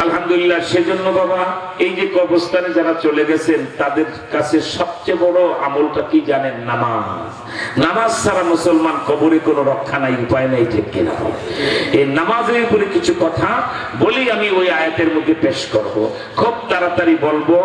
আলহামদুলিল্লাহ। সেজন্য বাবা, এই যে কবরস্থানে যারা চলে গেছেন তাদের কাছে সবচেয়ে বড় আমলটা কি জানেন? নামাজ। নামাজ ছাড়া মুসলমান কবরে কোনো রক্ষা নাই, উপায় নাই, ঠিক কিনা? এই নামাজের উপরে কিছু কথা বলি আমি ওই আয়াতের মধ্যে পেশ করব, খুব তাড়াতাড়ি বলবো।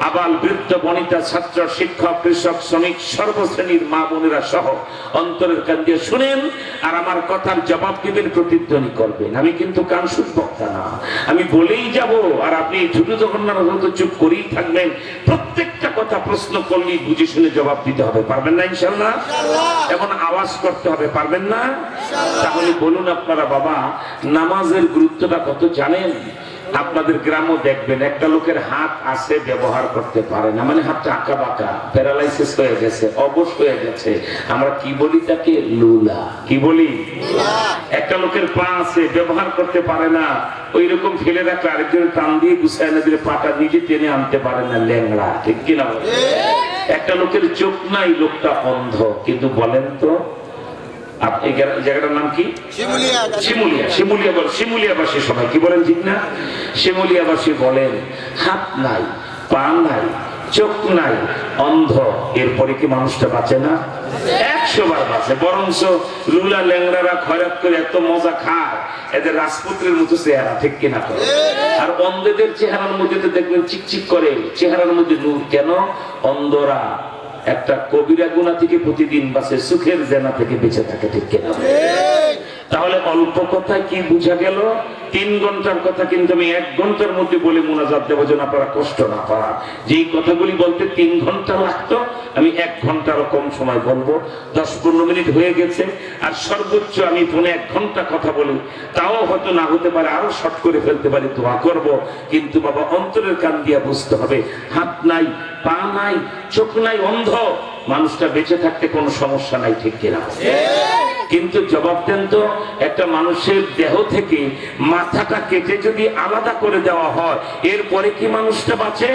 আবাল বৃদ্ধ বনিতা ছাত্র শিক্ষক কৃষক শ্রমিক সর্বশ্রেণীর মা বোনেরা সহ অন্তরের কান দিয়ে শুনেন আর আমার কথার জবাব দিবেন, প্রতিধ্বনি করবেন। আমি কিন্তু কান শুধ বক্তা না, আমি বলেই যাব আর আপনি ছোট জগন্নাথ মতো চুপ করেই থাকবেন। প্রত্যেকটা কথা প্রশ্ন করলেই বুঝে শুনে জবাব দিতে হবে। পারবেন না ইনশাআল্লাহ? এখন আওয়াজ করতে হবে, পারবেন না? তাহলে বলুন আপনারা বাবা, নামাজের গুরুত্বটা কত জানেন? আপনাদের গ্রামও দেখবেন একটা লোকের হাত আছে, ব্যবহার করতে পারে না, মানে হাতটা আঁকা বাঁকা, প্যারালাইসিস হয়ে গেছে, অবশ হয়ে গেছে। আমরা কি বলি তাকে? লুলা। কি বলি? একটা লোকের পা আছে, ব্যবহার করতে পারে না, ওই রকম ফেলে রাখলে আরেকজন টান দিয়ে গুছায় না দিলে পাটা নিজে টেনে আনতে পারে না, ল্যাংড়া। ঠিক কিনা? একটা লোকের চোখ নাই, লোকটা অন্ধ। কিন্তু বলেন তো এই জায়গাটার নাম কি? শিমুলিয়া। শিমুলিয়াবাসী সবাই কি বলেন, ঠিক না? শিমুলিয়াবাসী বলেন হাত নাই, পা নাই, চোখ নাই, অন্ধ, এরপরে কি মানুষটা বাঁচে না? 100 বার বাঁচে। বরঞ্চ লুলা ল্যাংড়ারা খয়রাত করে এত মজা খায়, এদের রাজপুত্রের মতো চেহারা। ঠিক কিনা? আর অন্ধদের চেহারার মধ্যে তো দেখবেন চিকচিক করে, চেহারার মধ্যে নূর। কেন? অন্ধরা একটা কবিরা গুনাহ থেকে প্রতিদিন বাঁচে, সুখের জেনা থেকে বেঁচে থাকে। ঠিক কিনা? তাহলে অল্প কথায় কি বুঝা গেল? 3 ঘন্টার কথা কিন্তু আমি 1 ঘন্টার মধ্যে বলে মোনাজাত দেবো, যেন আপনারা কষ্ট না পান। যেই কথাগুলি বলতে 3 ঘন্টা লাগতো, আমি 1 ঘন্টারও কম সময় বলবো। 10-15 মিনিট হয়ে গেছে, আর সর্বোচ্চ আমি 1 ঘন্টা কথা বলি, তাও হয়তো না হতে পারে, আরো শর্ট করে ফেলতে পারি, দোয়া করব। কিন্তু বাবা, অন্তরের কান দিয়া বুঝতে হবে, হাত নাই, পা নাই, চোখ নাই, অন্ধ, মানুষটা বেঁচে থাকতে কোনো সমস্যা নাই। ঠিক কিনা? কিন্তু জবাব দেন তো, একটা মানুষের দেহ থেকে মাথাটা কেটে যদি আলাদা করে দেওয়া হয়, এরপরে কি মানুষটা বাঁচে?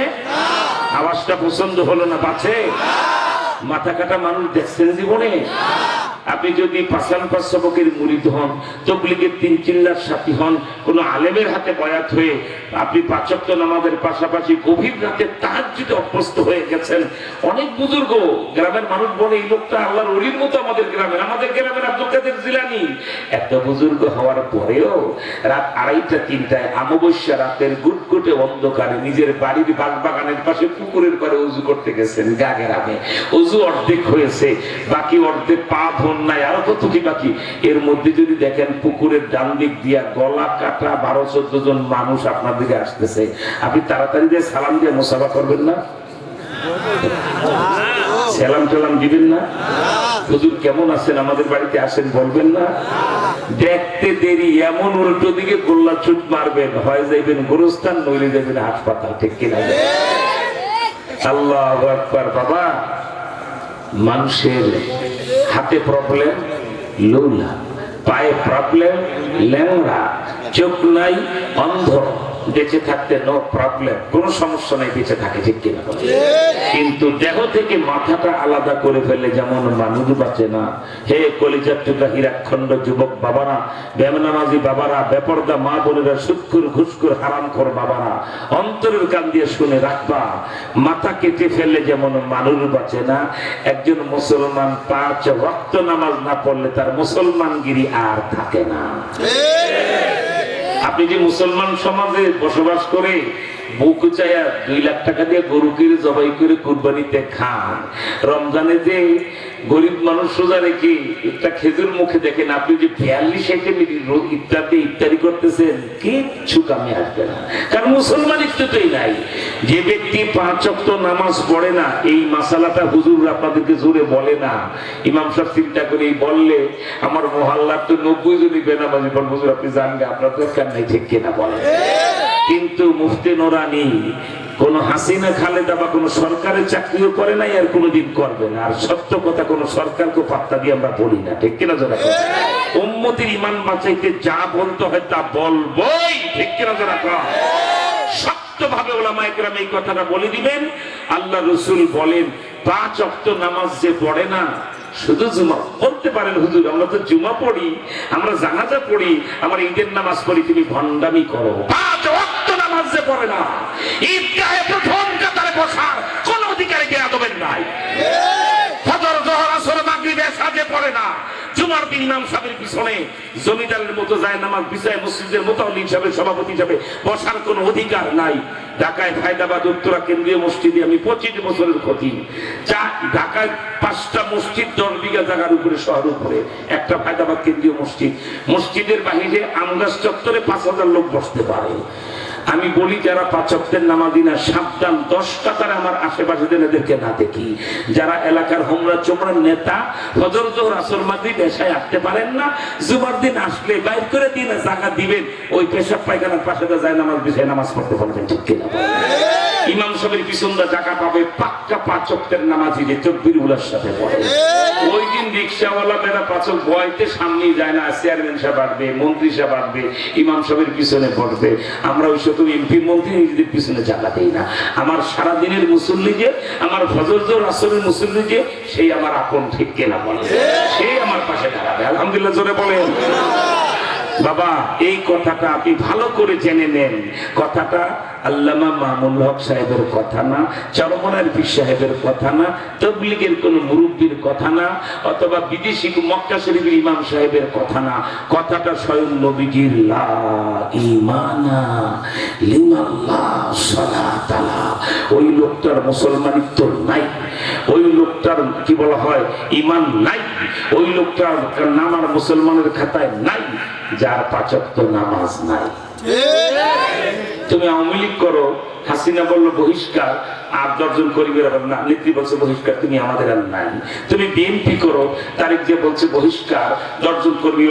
আওয়াজটা পছন্দ হলো না? বাঁচে? মাথা কাটা মানুষ দেখছেন জীবনে? আপনি যদি পাঁচান পাঁচ সবকের মুরিদ হন, তবলিগের 3 চিল্লার সাথী হন, কোন আলেমের হাতে বয়াত হয়ে আপনি 5 ওয়াক্ত নামাজের পাশাপাশি গভীর রাতে তাহাজ্জুদে অভ্যস্ত হয়ে গেছেন। অনেক বুজুর্গ গ্রামের মানুষ বলে এই লোকটা আল্লাহর ওলির মতো। আমাদের গ্রামের আব্দুল কাদের জিলানী এত বুজুর্গ হওয়ার পরেও রাত 2:30-3টায় অমাবস্যা রাতের গুটগুটে অন্ধকারে নিজের বাড়ির বাগানের পাশে পুকুরের পাড়ে উজু করতে গেছেন। গাগের আগে উজু অর্ধেক হয়েছে, বাকি অর্ধেক পা ধন নাই, আরো কত কি বাকি। এর মধ্যে যদি দেখেন পুকুরের ডান দিক দিয়া গলা কাটা 12-14 জন মানুষ আপনার দিকে আসতেছে, আপনি তাড়াতাড়ি দিয়ে সালাম দিয়ে মুসাফা করবেন না? সালাম টালাম দিবেন না? হুজুর কেমন আছেন, আমাদের বাড়িতে আসেন বলবেন না? দেখতে দেরি, এমন উল্টো দিকে গোল্লা ছুট মারবেন, হয় যাইবেন গোরস্থান, নইলে যাবেন হাসপাতাল। ঠিক কিনা? আল্লাহু আকবার। বাবা, মানুষের হাতে প্রবলেম লুলা, পায়ে প্রবলেম ল্যাংড়া, চোখ নাই, অন্ধ, বেঁচে থাকতে নো প্রবলেম, কোন সমস্যা নাই, বেঁচে থাকে। ঠিক কিনা? কিন্তু দেহ থেকে মাথাটা আলাদা করে ফেলে যেমন মানুষ বাঁচে না। হে কলিজার টুকরা হীরাখণ্ড যুবক বাবারা, বেনামাজি বাবারা, বেপরদা মা বোনেরা, সুদখোর ঘুষখোর হারামখোর বাবারা, অন্তরের কান দিয়ে শুনে রাখবা, মাথা কেটে ফেললে যেমন মানুষ বাঁচে না, একজন মুসলমান 5 ওয়াক্ত নামাজ না পড়লে তার মুসলমানগিরি আর থাকে না। আপনি যে মুসলমান সমাজে বসবাস করে বুক চায়া 2 লাখ টাকা দিয়ে গরু কিনে জবাই করে কুরবানিতে খান, রমজানে যে গরিব মানুষ সোজা রেখে একটা খেজুর মুখে দেখেন, আপনি যে 42 ইফতারি করতেছেন, কিচ্ছু কামে আসবে না, কারণ মুসলমান ইফতারই নাই। যে ব্যক্তি 5 ওয়াক্ত নামাজ পড়ে না, এই মাসালাটা হুজুর আপনাদেরকে জোরে বলে না, ইমাম সাহেব চিন্তা করে বললে আমার মহল্লার তো 90 জনই বেনামাজি বলবো, হুজুর আপনি জানবে, আপনার দরকার নাই। ঠিক কিনা বলেন? কিন্তু মুফতি নোরানি কোন হাসিনা খালেদা বা কোন সরকারের চাকরিও করে নাই, আর কোনদিন করবে না। আর সত্য কথা কোন সরকারকে পাত্তা দিয়ে আমরা বলি না। ঠিক কিনা? যারা উম্মতের ঈমান বাঁচাইতে যা বলতে হয় তা বলবোই। ঠিক কিনা? যারা শক্তভাবে উলামায়ে কেরাম এই কথাটা বলে দিবেন। আল্লাহ রাসূল বলেন 5 ওয়াক্ত নামাজ যে পড়ে না, শুধু জুমা পড়তে পারেন, হুজুর আমরা তো জুমা পড়ি, আমরা জানাজা পড়ি, আমরা ঈদের নামাজ পড়ি, তুমি ভণ্ডামি করো। 5 ওয়াক্ত নামাজ ঈদগাহে প্রথম কাতারে বসার কোন অধিকারী বেয়াদবের নাই। ফজর, যোহর, আসর, মাগরিব, এশা যে পড়ে না, জুমার দিন ইমাম সাহেবের পিছনে জমিদারের মতো যায় নামাজ বিছায় মসজিদের মুতাওয়াল্লি হিসাবে, সভাপতি হিসাবে বসার কোনো অধিকার নাই। ঢাকায় হায়দ্রাবাদ উত্তরা কেন্দ্রীয় মসজিদে আমি 25 বছরের খতিব। ঢাকায় 5টা মসজিদ 10 বিঘা জায়গার উপরে, শহর উপরে একটা হায়দ্রাবাদ কেন্দ্রীয় মসজিদ। মসজিদের বাহিরে আমগাছ চত্বরে 5000 লোক বসতে পারে। আমি বলি যারা 5 ওয়াক্তের নামাজি না, সাবধান, 10 কাতারে আমার আশেপাশে এদেরকে না দেখি। যারা এলাকার হোমরা চোমরা নেতা, ফজর, যোহর, আসর, মাগরিব, এশায় আসতে পারেন না, জুমার দিন আসলে বাইর করে দিন জাকাত দিবেন, ওই পেশাব পায়খানার পাশে যায় নামাজ বিছায় নামাজ পড়তে পারবেন, ঠিক কিনা? ইমাম সাহেবের পিছন দা জায়গা পাবে পাক্কা 5 ওয়াক্তের নামাজি যে তকবীর উলার সাথে পড়ে। ওই দিন রিকশাওয়ালা বেড়া 5 ওয়াক্ত ভয়তে সামনেই যায় না, চেয়ারম্যান সাহেব আসবে, মন্ত্রী সাহেব আসবে, ইমাম সাহেবের পিছনে পড়বে। আমরা ওই শত এমপি মন্ত্রী নিজেদের পিছনে জায়গা দেই না। আমার সারাদিনের মুসল্লি যে, আমার ফজর, যোহর, আসরের মুসল্লি যে, সেই আমার আপন, ঠিক কিনা বলে? সেই আমার পাশে দাঁড়াবে, আলহামদুলিল্লাহ জোরে বলেন। বাবা, এই কথাটা আপনি ভালো করে জেনে নেন। কথাটা আল্লামা মামুনুল হক সাহেবের কথা না, চরমনার পীর সাহেবের কথা না, তাবলীগের কোন মুরব্বীর কথা না, অথবা বিদেশি মক্কা শরীফের ইমাম সাহেবের কথা না। কথাটা স্বয়ং নবীজির লা ঈমানা লিমাল্লাহ সালাতালা। ওই লোকটার মুসলমানিত্ব নাই, ওই লোকটার কি বলা হয় ঈমান নাই, ওই লোকটার নাম আর মুসলমানের খাতায় নাই, যার 5 ওয়াক্ত নামাজ নাই। তুমি আওয়ামী লীগ করো, হাসিনা বললো বহিষ্কার, 8-10 জন করিবের না, নেত্রী বলছে বহিষ্কার, তুমি আমাদের আর নাই। তুমি বিএনপি করো, তারিখ যে বলছে বহিষ্কার, 10 জন কর্মী,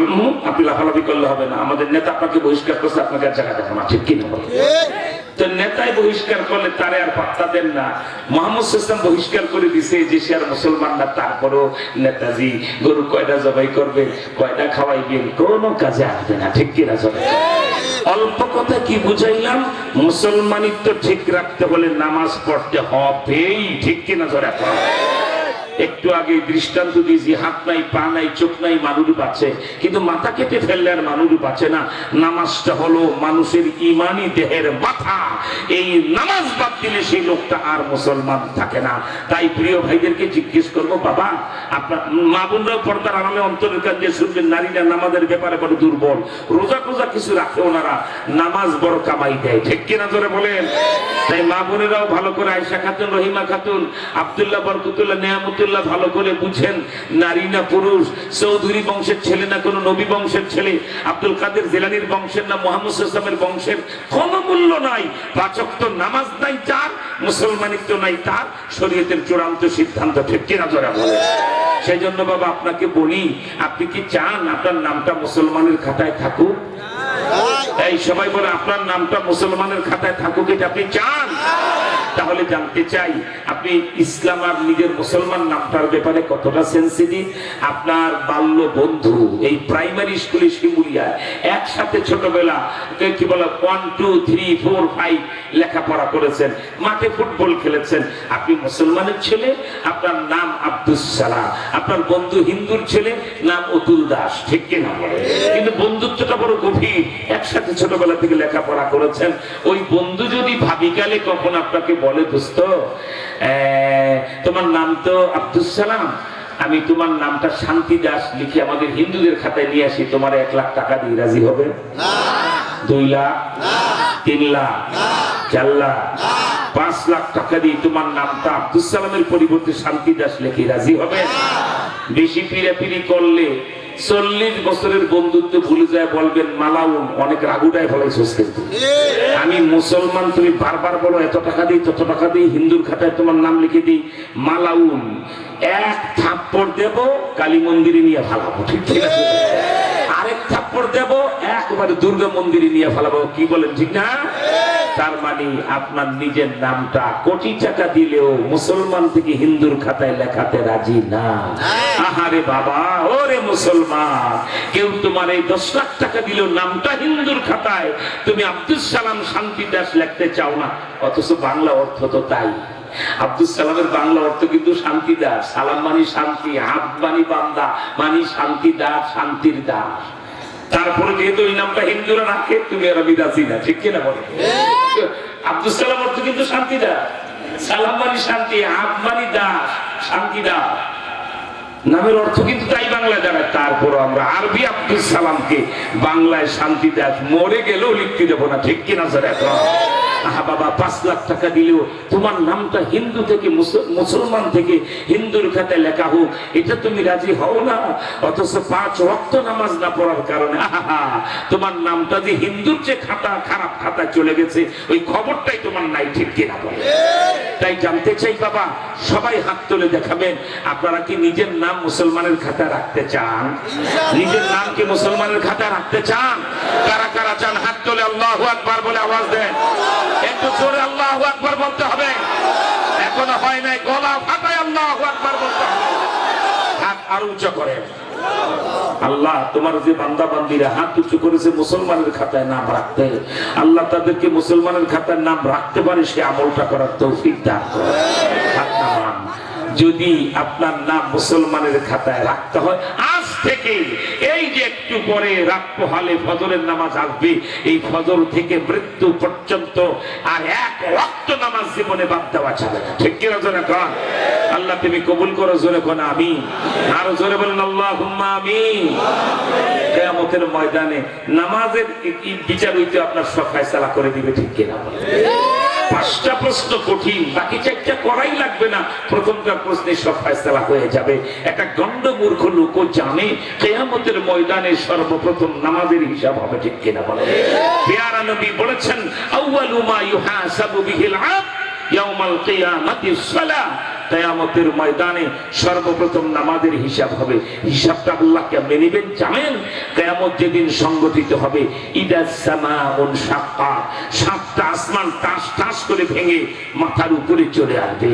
আপনি লাফালাফি করলে হবে না, আমাদের নেতা আপনাকে বহিষ্কার করছে, আপনাকে আর জায়গা দেবো না, ঠিক কিনা বলো? তো নেতাই বহিষ্কার করলে তারে আর পাত্তা দেন না। মোহাম্মদ ইসলাম বহিষ্কার করে দিছে যে সে আর মুসলমান না, তারপরও নেতাজি গরু কয়টা জবাই করবে, কয়টা খাওয়াইবেন, কোনো কাজে আসবে না, ঠিক কিনা? চলে অল্প কথা কি বুঝাইলাম? মুসলমানিত্ব ঠিক রাখতে হলে নামাজ পড়তে হবেই, ঠিক কিনা? জোরে একটু আগে দৃষ্টান্ত দিয়েছি, হাত নাই, পা নাই, চোখ নাই, মানুষ বাঁচে, কিন্তু মাথা কেটে ফেললে আর মানুষ বাঁচে না। নামাজটা হলো মানুষের ইমানি দেহের মাথা। এই নামাজ বাদ দিলে সেই লোকটা আর মুসলমান থাকে না। তাই প্রিয় ভাইদেরকে জিজ্ঞেস করবো, বাবা আপনার মা বোনরাও পর্দার আড়ালে অন্তরের কান দিয়ে শুনবেন, নারীরা নামাজের ব্যাপারে বড় দুর্বল, রোজা টোজা কিছু রাখে ওনারা, নামাজ বড় কামাই দেয়, ঠিক কিনা জোরে বলেন? তাই মা বোনেরাও ভালো করে, আয়েশা খাতুন, রহিমা খাতুন, আব্দুল্লাহ, বরকতুল্লাহ, নেয়ামতুল্লাহ ভালো করে বুঝেন, নারী না পুরুষ, চৌধুরী বংশের ছেলে না কোন নবী বংশের ছেলে, আব্দুল কাদের জিলানীর বংশের না মুহাম্মদ ইসলামের বংশের, কোন মূল্য নাই। 5 ওয়াক্ত নামাজ নাই যার, মুসলমানিত্ব নাই তার, শরীয়তের চূড়ান্ত সিদ্ধান্ত, ঠিক কিনা জোরে বলে? সেই জন্য বাবা আপনাকে বলি, আপনি কি চান আপনার নামটা মুসলমানের খাতায় থাকুক? এই সবাই বলে আপনার নামটা মুসলমানের খাতায় থাকুক, এটা আপনি চান? তাহলে জানতে চাই আপনি ইসলাম আর নিজের মুসলমান নামটার ব্যাপারে কতটা সেন্সিটিভ। আপনার বাল্য বন্ধু এই প্রাইমারি স্কুলে শিমুলিয়ায় একসাথে ছোটবেলা কি বলে 1, 2, 3, 4, 5 লেখাপড়া করেছেন, মাঠে ফুটবল খেলেছেন। আপনি মুসলমানের ছেলে, আপনার নাম আব্দুস সালাম, আপনার বন্ধু হিন্দুর ছেলে, নাম অতুল দাস, ঠিক কিনা বলে? কিন্তু বন্ধুত্বটা বড় গভীর, একসাথে ছোটবেলা থেকে লেখাপড়া করেছেন। ওই বন্ধু যদি ভাবিকালে কখন আপনাকে বলে, দোস্ত তোমার নাম তো আব্দুস সালাম, আমি তোমার নামটা শান্তি দাস লিখে আমাদের হিন্দুদের খাতায় নিয়ে আসি, তোমার 1 লাখ টাকা দিয়ে রাজি হবে? 2 লাখ, 3 লাখ, 4 লাখ, 5 লাখ টাকা দিয়ে তোমার নামটা আব্দুস সালামের পরিবর্তে শান্তি দাস লিখে রাজি হবে? বেশি পিড়াপিড়ি করলে 40 বছরের বন্ধুত্ব ভুলে যায়, বলবেন মালাউন, অনেক রাগুটায় ফলাইছিস। কিন্তু আমি মুসলমান, তুমি বারবার বলো এত টাকা দিই, তত টাকা দিই, হিন্দুর খাতায় তোমার নাম লিখে দিই, মালাউন। 1 থাপ্পড় দেব, কালী মন্দিরে নিয়ে ফালাবো, ঠিক আছে? আরেক থাপ্পড় দেব, একবারে দুর্গা মন্দিরে নিয়ে ফালাবো, কি বলেন, ঠিক না? তার মানে আপনার নিজের নামটা কোটি টাকা দিলেও মুসলমান থেকে হিন্দুর খাতায় লেখাতে রাজি না। আহারে বাবা, ওরে মুসলমান, কেউ তোমার এই 10 লাখ টাকা দিলেও নামটা হিন্দুর খাতায় তুমি আব্দুস সালাম শান্তি দাস লিখতে চাও না, অথচ বাংলা অর্থ তো তাই। আব্দুস সালামের বাংলা অর্থ কিন্তু শান্তি দাস। সালাম মানি শান্তি, হাত মানি বান্দা, মানি শান্তি দাস, শান্তির দাস। তারপরে যেহেতু ওই নামটা হিন্দুরা রাখে, তুমি আর আমি রাজি না, ঠিক কিনা বলে? আব্দুল সালাম অর্থ কিন্তু শান্তি দাস, সালাম মানে শান্তি, আব মানে দাস, শান্তি দাস নামের অর্থ কিন্তু তাই বাংলায় দাঁড়ায়। তারপর আমরা আরবি আব্দুল সালামকে বাংলায় শান্তি দাস মরে গেলেও লিখতে দেবো না, ঠিক কিনা স্যার? এখন আহা বাবা, 5 লাখ টাকা দিলেও তোমার নামটা হিন্দু থেকে মুসলমান থেকে হিন্দুর খাতায় লেখা হোক, এটা তুমি রাজি হও না। অথচ 5 ওয়াক্ত নামাজ না পড়ার কারণে আহা তোমার নামটা যে হিন্দুর যে খাতা খারাপ খাতায় চলে গেছে, ওই খবরটাই তোমার নাই, ঠিক কিনা বলে? তাই জানতে চাই বাবা, সবাই হাত তুলে দেখাবেন, আপনারা কি নিজের নাম মুসলমানের খাতায় রাখতে চান? নিজের নাম কি মুসলমানের খাতায় রাখতে চান? কারা কারা চান হাত তুলে আল্লাহু আকবার বলে আওয়াজ দেন। একটু জোরে আল্লাহু আকবার বলতে হবে, এখনো হয় নাই, গলা ফাটায় আল্লাহু আকবার বলতে হবে। হাত আরো উঁচু করে। আল্লাহ তোমার যে বান্দা বান্দিরা হাত উঁচু করেছে মুসলমানের খাতায় নাম রাখতে, আল্লাহ তাদেরকে মুসলমানের খাতায় নাম রাখতে পারে, সে আমলটা করার তৌফিক দান করে। হাত নামান। যদি আপনার নাম মুসলমানের খাতায় রাখতে হয়, আজ থেকে এই যে একটু পরে রাত পোহালে ফজরের নামাজ আসবে, এই ফজর থেকে মৃত্যু পর্যন্ত আর 1 ওয়াক্ত নামাজ জীবনে বাদ দেওয়া যাবে না, ঠিক কিনা জোরে কোন? আল্লাহ তুমি কবুল করো, জোরে কোন আমিন। আরো জোরে বলেন আল্লাহুম্মা আমিন। কিয়ামতের ময়দানে নামাজের বিচার হইতে আপনার সব ফয়সালা করে দিবে, ঠিক কিনা? 5টা প্রশ্ন কঠিন, বাকি 4টা করাই লাগবে না, প্রথমটার প্রশ্নে সব ফয়সালা হয়ে যাবে। একটা গন্ড মূর্খ লোকও জানে কিয়ামতের ময়দানে সর্বপ্রথম নামাজের হিসাব হবে, ঠিক কিনা বলে? পেয়ারা নবী বলেছেন, আউয়ালু মা ইউহাসাবু বিহিল আবদ ইয়াউমাল কিয়ামাতিস সালাহ। কিয়ামতের ময়দানে সর্বপ্রথম নামাজের হিসাব হবে। হিসাবটা আল্লাহ কেমনে নেবেন জানেন? কিয়ামত যেদিন সংগঠিত হবে, ইদাস সামাউন শাক্কাত, 7টা আসমান টাস টাস করে ভেঙে মাথার উপরে চলে আসবে।